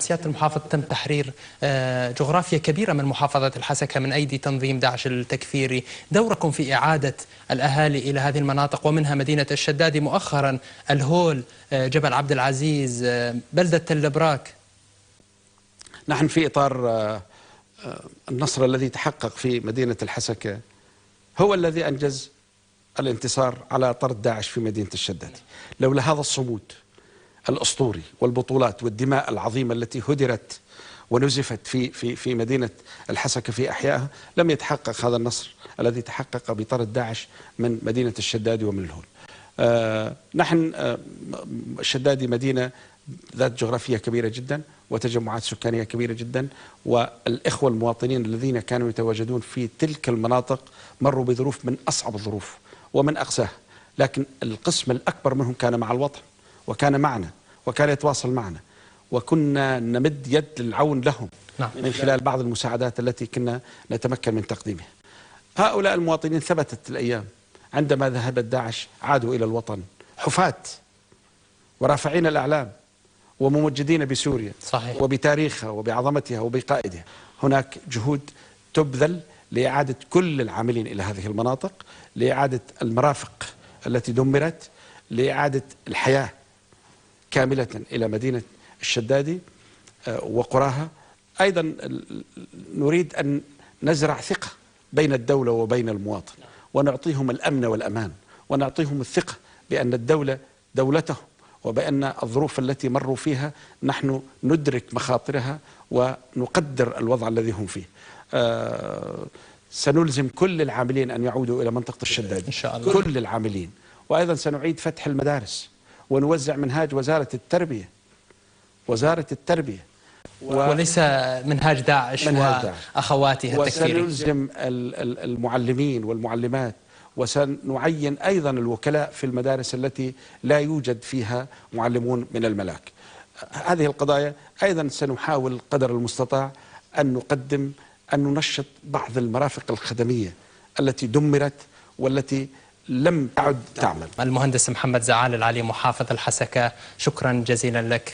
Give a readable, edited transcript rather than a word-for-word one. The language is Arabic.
سيادة المحافظ، تم تحرير جغرافيا كبيرة من محافظة الحسكة من أيدي تنظيم داعش التكفيري. دوركم في إعادة الأهالي إلى هذه المناطق ومنها مدينة الشدادي، مؤخرا الهول، جبل عبد العزيز، بلدة تل براك. نحن في إطار النصر الذي تحقق في مدينة الحسكة هو الذي أنجز الانتصار على طرد داعش في مدينة الشدادي. لولا هذا الصمود الأسطوري والبطولات والدماء العظيمة التي هدرت ونزفت في مدينة الحسكة في أحيائها لم يتحقق هذا النصر الذي تحقق بطرد داعش من مدينة الشدادي ومن الهول. نحن الشدادي مدينة ذات جغرافية كبيرة جدا وتجمعات سكانية كبيرة جدا، والإخوة المواطنين الذين كانوا يتواجدون في تلك المناطق مروا بظروف من أصعب الظروف ومن أقساها، لكن القسم الأكبر منهم كان مع الوطن وكان معنا وكان يتواصل معنا، وكنا نمد يد للعون لهم من خلال بعض المساعدات التي كنا نتمكن من تقديمها. هؤلاء المواطنين ثبتت الأيام عندما ذهبت داعش عادوا إلى الوطن حفاة ورافعين الأعلام وممجدين بسوريا صحيح. وبتاريخها وبعظمتها وبقائدها. هناك جهود تبذل لإعادة كل العاملين إلى هذه المناطق، لإعادة المرافق التي دمرت، لإعادة الحياة كاملة إلى مدينة الشدادي وقراها. أيضا نريد أن نزرع ثقة بين الدولة وبين المواطن، ونعطيهم الأمن والأمان، ونعطيهم الثقة بأن الدولة دولتهم، وبأن الظروف التي مروا فيها نحن ندرك مخاطرها ونقدر الوضع الذي هم فيه. سنلزم كل العاملين أن يعودوا إلى منطقة الشدادي إن شاء الله، كل العاملين. وأيضا سنعيد فتح المدارس ونوزع منهاج وزارة التربية وليس منهاج داعش وأخواتها التكفيري. وسنلزم المعلمين والمعلمات، وسنعين أيضا الوكلاء في المدارس التي لا يوجد فيها معلمون من الملاك. هذه القضايا أيضا سنحاول قدر المستطاع أن ننشط بعض المرافق الخدمية التي دمرت والتي لم تعد تعمل. المهندس محمد زعال العلي، محافظ الحسكة، شكرا جزيلا لك.